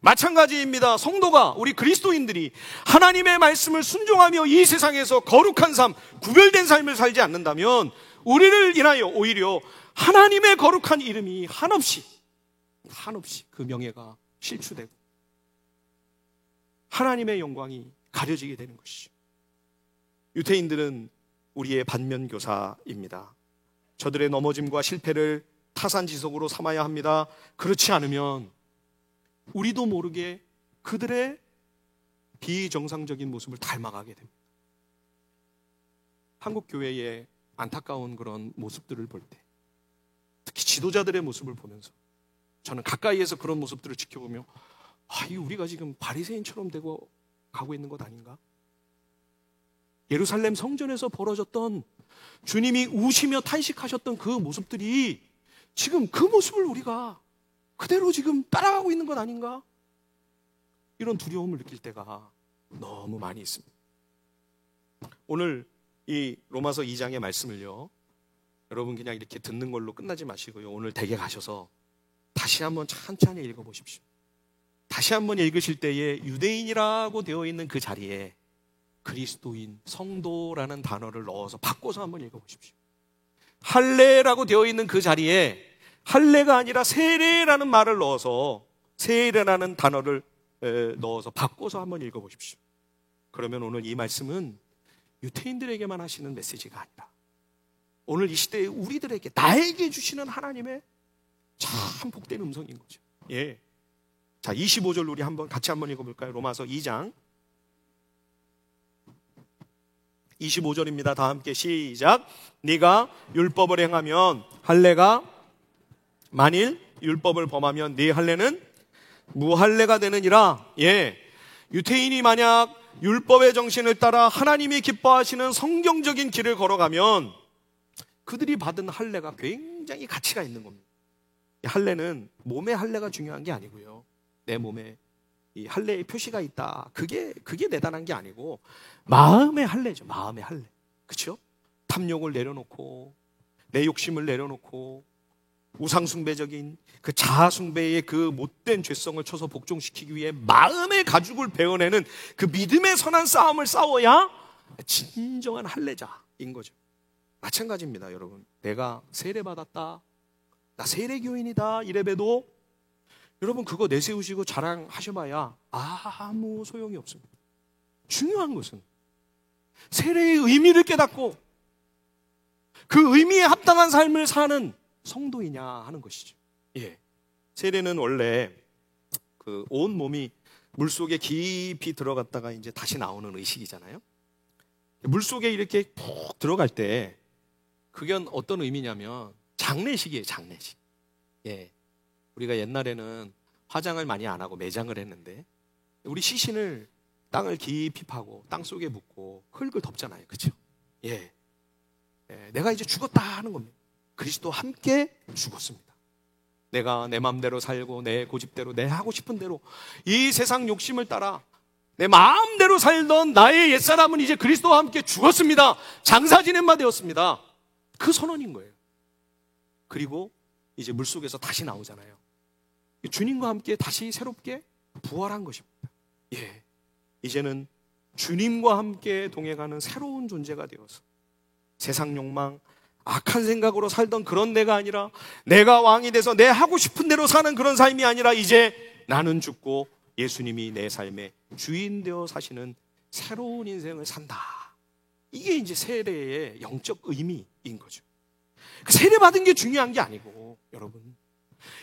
마찬가지입니다. 성도가, 우리 그리스도인들이 하나님의 말씀을 순종하며 이 세상에서 거룩한 삶, 구별된 삶을 살지 않는다면 우리를 인하여 오히려 하나님의 거룩한 이름이 한없이 그 명예가 실추되고 하나님의 영광이 가려지게 되는 것이죠. 유태인들은 우리의 반면교사입니다. 저들의 넘어짐과 실패를 타산지석으로 삼아야 합니다. 그렇지 않으면 우리도 모르게 그들의 비정상적인 모습을 닮아가게 됩니다. 한국 교회의 안타까운 그런 모습들을 볼 때, 특히 지도자들의 모습을 보면서 저는 가까이에서 그런 모습들을 지켜보며 이 우리가 지금 바리새인처럼 되고 가고 있는 것 아닌가? 예루살렘 성전에서 벌어졌던 주님이 우시며 탄식하셨던 그 모습들이 지금 그 모습을 우리가 그대로 지금 따라가고 있는 것 아닌가? 이런 두려움을 느낄 때가 너무 많이 있습니다. 오늘 이 로마서 2장의 말씀을요, 여러분 그냥 이렇게 듣는 걸로 끝나지 마시고요, 오늘 댁에 가셔서 다시 한번 천천히 읽어보십시오. 다시 한번 읽으실 때에 유대인이라고 되어 있는 그 자리에 그리스도인, 성도라는 단어를 넣어서 바꿔서 한번 읽어보십시오. 할례라고 되어 있는 그 자리에 할례가 아니라 세례라는 말을 넣어서, 세례라는 단어를 넣어서 바꿔서 한번 읽어보십시오. 그러면 오늘 이 말씀은 유태인들에게만 하시는 메시지가 아니라 오늘 이 시대에 우리들에게, 나에게 주시는 하나님의 참 복된 음성인 거죠. 예. 자, 25절 우리 같이 한번 읽어볼까요? 로마서 2장 25절입니다. 다 함께 시작. 네가 율법을 행하면 할례가, 만일 율법을 범하면 네 할례는 무할례가 되느니라. 예. 유태인이 만약 율법의 정신을 따라 하나님이 기뻐하시는 성경적인 길을 걸어가면 그들이 받은 할례가 굉장히 가치가 있는 겁니다. 할례는 몸의 할례가 중요한 게 아니고요, 내 몸에 이 할례의 표시가 있다, 그게 대단한 게 아니고 마음의 할례죠. 마음의 할례. 그렇죠? 탐욕을 내려놓고 내 욕심을 내려놓고 우상숭배적인 그 자아숭배의 그 못된 죄성을 쳐서 복종시키기 위해 마음의 가죽을 베어내는 그 믿음의 선한 싸움을 싸워야 진정한 할례자인 거죠. 마찬가지입니다, 여러분. 내가 세례받았다, 나 세례교인이다 이래봬도 여러분 그거 내세우시고 자랑하셔봐야 아무 소용이 없습니다. 중요한 것은 세례의 의미를 깨닫고 그 의미에 합당한 삶을 사는 성도이냐 하는 것이죠. 예. 세례는 원래 그 온 몸이 물속에 깊이 들어갔다가 이제 다시 나오는 의식이잖아요. 물속에 이렇게 푹 들어갈 때 그게 어떤 의미냐면 장례식이에요, 장례식. 예. 우리가 옛날에는 화장을 많이 안 하고 매장을 했는데 우리 시신을 땅을 깊이 파고 땅 속에 묻고 흙을 덮잖아요. 그렇죠? 예. 예. 내가 이제 죽었다 하는 겁니다. 그리스도와 함께 죽었습니다. 내가 내 마음대로 살고 내 고집대로 내 하고 싶은 대로 이 세상 욕심을 따라 내 마음대로 살던 나의 옛사람은 이제 그리스도와 함께 죽었습니다. 장사 지낸 바 되었습니다. 그 선언인 거예요. 그리고 이제 물속에서 다시 나오잖아요. 주님과 함께 다시 새롭게 부활한 것입니다. 예. 이제는 주님과 함께 동행하는 새로운 존재가 되어서 세상 욕망, 악한 생각으로 살던 그런 내가 아니라 내가 왕이 돼서 내 하고 싶은 대로 사는 그런 삶이 아니라 이제 나는 죽고 예수님이 내 삶의 주인 되어 사시는 새로운 인생을 산다. 이게 이제 세례의 영적 의미인 거죠. 세례 받은 게 중요한 게 아니고 여러분,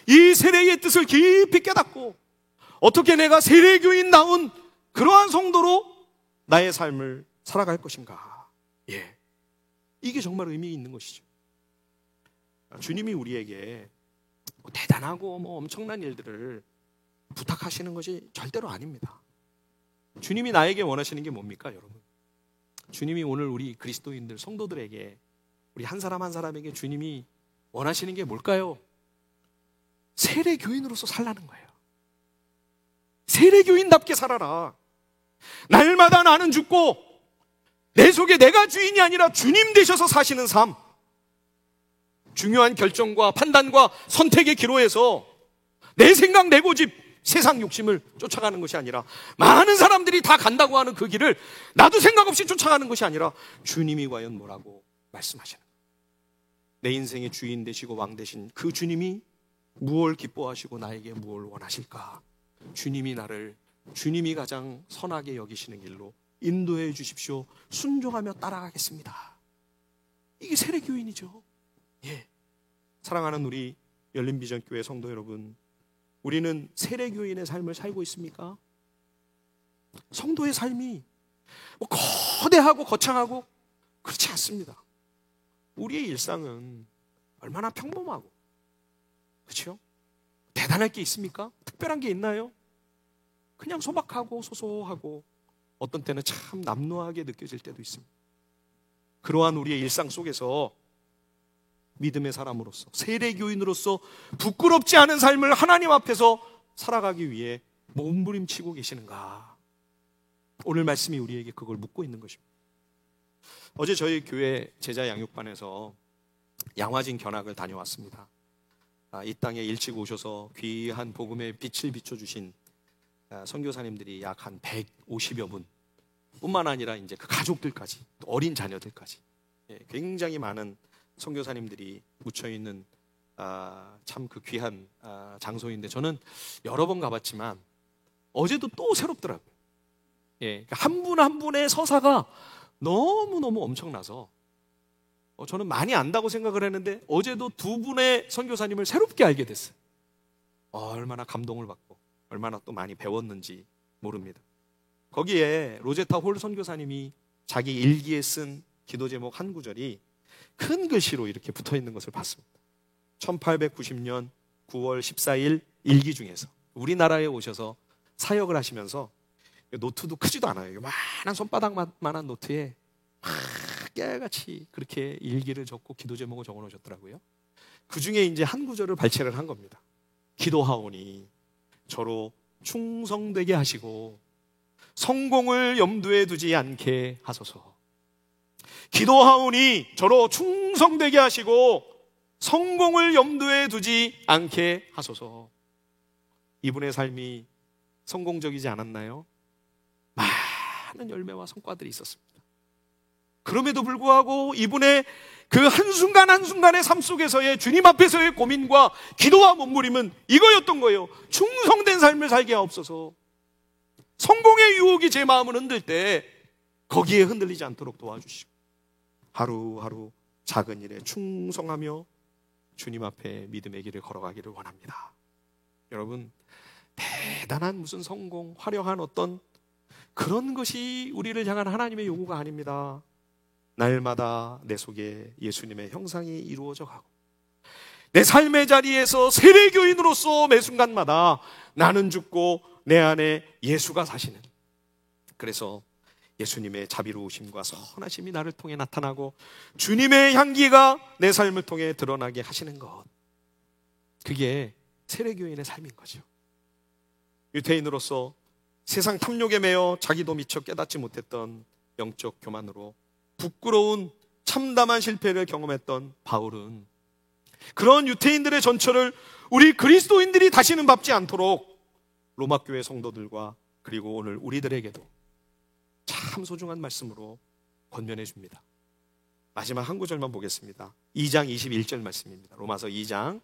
이 세례의 뜻을 깊이 깨닫고 어떻게 내가 세례교인다운 그러한 성도로 나의 삶을 살아갈 것인가. 예. 이게 정말 의미 있는 것이죠. 주님이 우리에게 대단하고 엄청난 일들을 부탁하시는 것이 절대로 아닙니다. 주님이 나에게 원하시는 게 뭡니까, 여러분? 주님이 오늘 우리 그리스도인들 성도들에게, 우리 한 사람 한 사람에게 주님이 원하시는 게 뭘까요? 세례교인으로서 살라는 거예요. 세례교인답게 살아라. 날마다 나는 죽고 내 속에 내가 주인이 아니라 주님 되셔서 사시는 삶. 중요한 결정과 판단과 선택의 기로에서 내 생각, 내 고집, 세상 욕심을 쫓아가는 것이 아니라, 많은 사람들이 다 간다고 하는 그 길을 나도 생각 없이 쫓아가는 것이 아니라 주님이 과연 뭐라고 말씀하시는 거예요. 내 인생의 주인 되시고 왕 되신 그 주님이 무엇을 기뻐하시고 나에게 무엇을 원하실까? 주님이 가장 선하게 여기시는 길로 인도해 주십시오. 순종하며 따라가겠습니다. 이게 세례교인이죠. 예. 사랑하는 우리 열린비전교회 성도 여러분, 우리는 세례교인의 삶을 살고 있습니까? 성도의 삶이 뭐 거대하고 거창하고 그렇지 않습니다. 우리의 일상은 얼마나 평범하고, 그렇죠? 대단할 게 있습니까? 특별한 게 있나요? 그냥 소박하고 소소하고 어떤 때는 참 남루하게 느껴질 때도 있습니다. 그러한 우리의 일상 속에서 믿음의 사람으로서, 세례교인으로서 부끄럽지 않은 삶을 하나님 앞에서 살아가기 위해 몸부림치고 계시는가? 오늘 말씀이 우리에게 그걸 묻고 있는 것입니다. 어제 저희 교회 제자 양육반에서 양화진 견학을 다녀왔습니다. 이 땅에 일찍 오셔서 귀한 복음의 빛을 비춰주신 선교사님들이 약 한 150여 분 뿐만 아니라 이제 그 가족들까지, 또 어린 자녀들까지, 굉장히 많은 선교사님들이 묻혀있는 참 그 귀한 장소인데, 저는 여러 번 가봤지만 어제도 또 새롭더라고요. 한 분 한 분의 서사가 너무너무 엄청나서 저는 많이 안다고 생각을 했는데 어제도 두 분의 선교사님을 새롭게 알게 됐어요. 얼마나 감동을 받고 얼마나 또 많이 배웠는지 모릅니다. 거기에 로제타 홀 선교사님이 자기 일기에 쓴 기도 제목 한 구절이 큰 글씨로 이렇게 붙어있는 것을 봤습니다. 1890년 9월 14일 일기 중에서 우리나라에 오셔서 사역을 하시면서, 노트도 크지도 않아요. 요만한 손바닥만한 노트에 깨알같이 그렇게 일기를 적고 기도 제목을 적어 놓으셨더라고요. 그 중에 이제 한 구절을 발췌를 한 겁니다. 기도하오니 저로 충성되게 하시고 성공을 염두에 두지 않게 하소서. 기도하오니 저로 충성되게 하시고 성공을 염두에 두지 않게 하소서. 이분의 삶이 성공적이지 않았나요? 많은 열매와 성과들이 있었습니다. 그럼에도 불구하고 이분의 그 한순간 한순간의 삶 속에서의 주님 앞에서의 고민과 기도와 몸부림은 이거였던 거예요. 충성된 삶을 살게 하옵소서. 성공의 유혹이 제 마음을 흔들 때 거기에 흔들리지 않도록 도와주시고, 하루하루 작은 일에 충성하며 주님 앞에 믿음의 길을 걸어가기를 원합니다. 여러분, 대단한 무슨 성공, 화려한 어떤 그런 것이 우리를 향한 하나님의 요구가 아닙니다. 날마다 내 속에 예수님의 형상이 이루어져 가고, 내 삶의 자리에서 세례교인으로서 매 순간마다 나는 죽고 내 안에 예수가 사시는, 그래서 예수님의 자비로우심과 선하심이 나를 통해 나타나고 주님의 향기가 내 삶을 통해 드러나게 하시는 것, 그게 세례교인의 삶인 거죠. 유태인으로서 세상 탐욕에 매여 자기도 미처 깨닫지 못했던 영적 교만으로 부끄러운 참담한 실패를 경험했던 바울은 그런 유태인들의 전철을 우리 그리스도인들이 다시는 밟지 않도록 로마교회 성도들과 그리고 오늘 우리들에게도 참 소중한 말씀으로 권면해 줍니다. 마지막 한 구절만 보겠습니다. 2장 21절 말씀입니다. 로마서 2장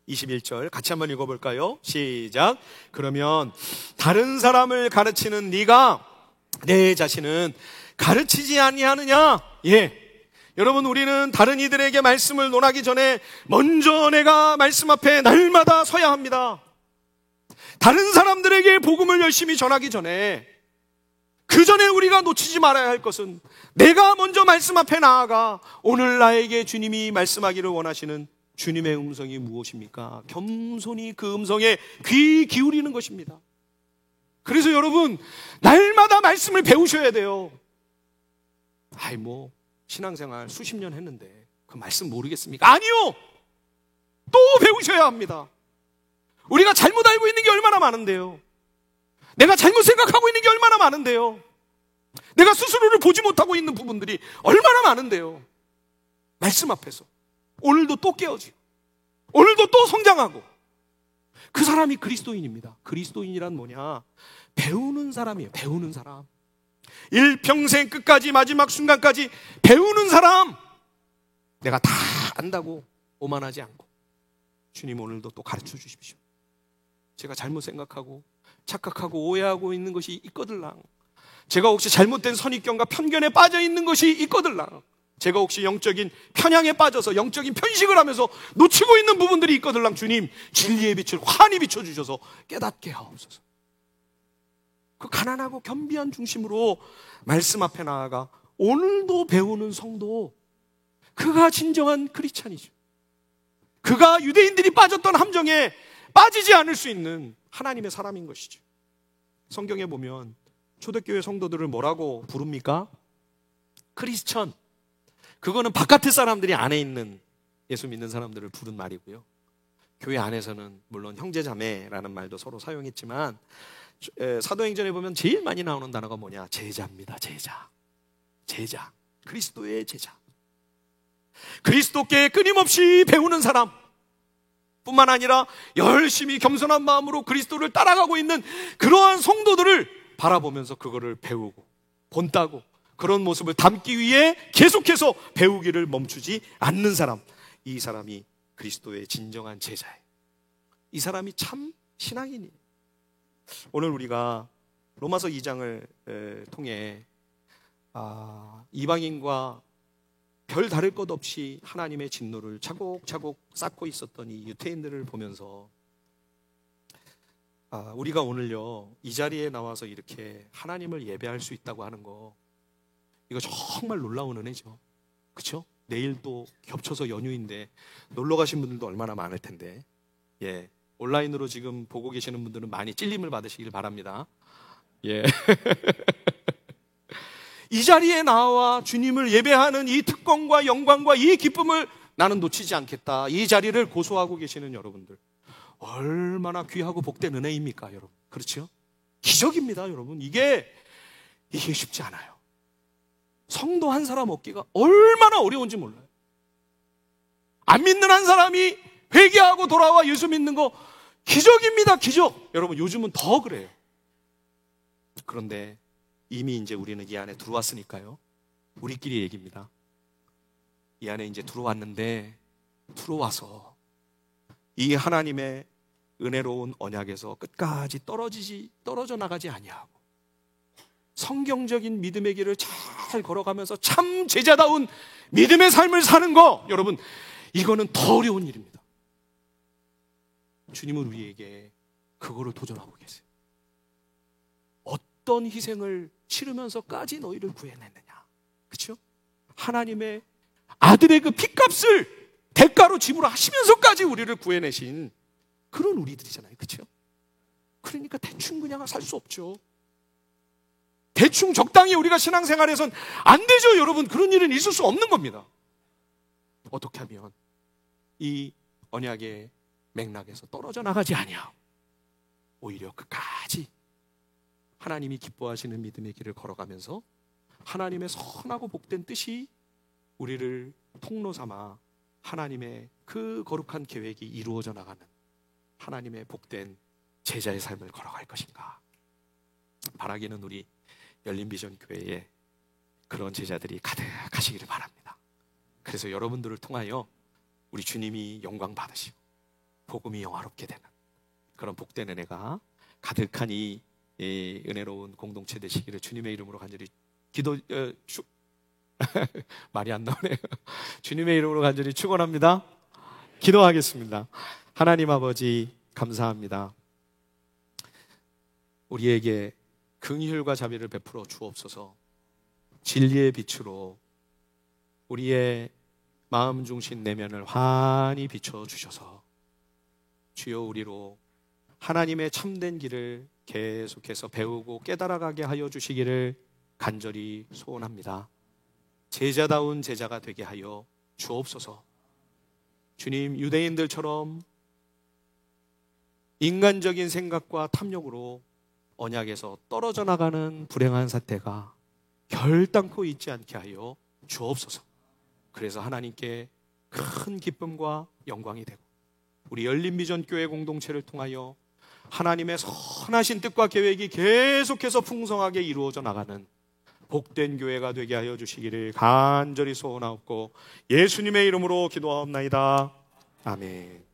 21절 같이 한번 읽어볼까요? 시작. 그러면 다른 사람을 가르치는 네가 내 자신은 가르치지 아니하느냐? 여러분, 우리는 다른 이들에게 말씀을 논하기 전에 먼저 내가 말씀 앞에 날마다 서야 합니다. 다른 사람들에게 복음을 열심히 전하기 전에, 그 전에 우리가 놓치지 말아야 할 것은 내가 먼저 말씀 앞에 나아가 오늘 나에게 주님이 말씀하기를 원하시는 주님의 음성이 무엇입니까? 겸손히 그 음성에 귀 기울이는 것입니다. 그래서 여러분, 날마다 말씀을 배우셔야 돼요. 신앙생활 수십 년 했는데 그 말씀 모르겠습니까? 아니요! 또 배우셔야 합니다. 우리가 잘못 알고 있는 게 얼마나 많은데요. 내가 잘못 생각하고 있는 게 얼마나 많은데요. 내가 스스로를 보지 못하고 있는 부분들이 얼마나 많은데요. 말씀 앞에서 오늘도 또 깨어지고 오늘도 또 성장하고, 그 사람이 그리스도인입니다. 그리스도인이란 뭐냐? 배우는 사람이에요. 배우는 사람. 일평생 끝까지 마지막 순간까지 배우는 사람. 내가 다 안다고 오만하지 않고, 주님 오늘도 또 가르쳐 주십시오. 제가 잘못 생각하고 착각하고 오해하고 있는 것이 있거들랑, 제가 혹시 잘못된 선입견과 편견에 빠져 있는 것이 있거들랑, 제가 혹시 영적인 편향에 빠져서 영적인 편식을 하면서 놓치고 있는 부분들이 있거들랑, 주님 진리의 빛을 환히 비춰주셔서 깨닫게 하옵소서. 그 가난하고 겸비한 중심으로 말씀 앞에 나아가 오늘도 배우는 성도, 그가 진정한 크리스찬이죠. 그가 유대인들이 빠졌던 함정에 빠지지 않을 수 있는 하나님의 사람인 것이죠. 성경에 보면 초대교회 성도들을 뭐라고 부릅니까? 크리스천. 그거는 바깥의 사람들이 안에 있는 예수 믿는 사람들을 부른 말이고요. 교회 안에서는 물론 형제자매라는 말도 서로 사용했지만, 사도행전에 보면 제일 많이 나오는 단어가 뭐냐? 제자입니다. 제자. 그리스도의 제자. 그리스도께 끊임없이 배우는 사람 뿐만 아니라 열심히 겸손한 마음으로 그리스도를 따라가고 있는 그러한 성도들을 바라보면서 그거를 배우고 본따고 그런 모습을 담기 위해 계속해서 배우기를 멈추지 않는 사람, 이 사람이 그리스도의 진정한 제자예요. 이 사람이 참 신앙인이에요. 오늘 우리가 로마서 2장을 통해 이방인과 별 다를 것 없이 하나님의 진노를 차곡차곡 쌓고 있었던 이 유태인들을 보면서, 우리가 오늘요 이 자리에 나와서 이렇게 하나님을 예배할 수 있다고 하는 거, 이거 정말 놀라운 은혜죠. 그렇죠? 내일 또 겹쳐서 연휴인데 놀러 가신 분들도 얼마나 많을 텐데, 온라인으로 지금 보고 계시는 분들은 많이 찔림을 받으시길 바랍니다. 이 자리에 나와 주님을 예배하는 이 특권과 영광과 이 기쁨을 나는 놓치지 않겠다. 이 자리를 고소하고 계시는 여러분들, 얼마나 귀하고 복된 은혜입니까, 여러분? 그렇죠? 기적입니다, 여러분. 이게 쉽지 않아요. 성도 한 사람 얻기가 얼마나 어려운지 몰라요. 안 믿는 한 사람이 회개하고 돌아와 예수 믿는 거 기적입니다, 기적. 여러분, 요즘은 더 그래요. 그런데 이미 이제 우리는 이 안에 들어왔으니까요, 우리끼리 얘기입니다. 이 안에 이제 들어왔는데, 들어와서 이 하나님의 은혜로운 언약에서 끝까지 떨어져 나가지 아니하고 성경적인 믿음의 길을 잘 걸어가면서 참 제자다운 믿음의 삶을 사는 거, 여러분, 이거는 더 어려운 일입니다. 주님은 우리에게 그거를 도전하고 계세요. 어떤 희생을 치르면서까지 너희를 구해냈느냐, 그렇죠? 하나님의 아들의 그 핏값을 대가로 지불하시면서까지 우리를 구해내신 그런 우리들이잖아요, 그렇죠? 그러니까 대충 그냥 살 수 없죠. 대충 적당히 우리가 신앙생활에선 안 되죠, 여러분. 그런 일은 있을 수 없는 겁니다. 어떻게 하면 이 언약의 맥락에서 떨어져 나가지 아니하고 오히려 끝까지 하나님이 기뻐하시는 믿음의 길을 걸어가면서 하나님의 선하고 복된 뜻이 우리를 통로 삼아 하나님의 그 거룩한 계획이 이루어져 나가는 하나님의 복된 제자의 삶을 걸어갈 것인가. 바라기는 우리 열린비전교회에 그런 제자들이 가득하시기를 바랍니다. 그래서 여러분들을 통하여 우리 주님이 영광 받으시고 복음이 영화롭게 되는 그런 복된 은혜가 가득한 이 은혜로운 공동체 되시기를 주님의 이름으로 간절히 말이 안 나오네요. 주님의 이름으로 간절히 축원합니다. 기도하겠습니다. 하나님 아버지, 감사합니다. 우리에게 긍휼과 자비를 베풀어 주옵소서. 진리의 빛으로 우리의 마음 중심 내면을 환히 비춰 주셔서 주여, 우리로 하나님의 참된 길을 계속해서 배우고 깨달아가게 하여 주시기를 간절히 소원합니다. 제자다운 제자가 되게 하여 주옵소서. 주님, 유대인들처럼 인간적인 생각과 탐욕으로 언약에서 떨어져 나가는 불행한 사태가 결단코 있지 않게 하여 주옵소서. 그래서 하나님께 큰 기쁨과 영광이 되고 우리 열린비전교회 공동체를 통하여 하나님의 선하신 뜻과 계획이 계속해서 풍성하게 이루어져 나가는 복된 교회가 되게 하여 주시기를 간절히 소원하옵고 예수님의 이름으로 기도하옵나이다. 아멘.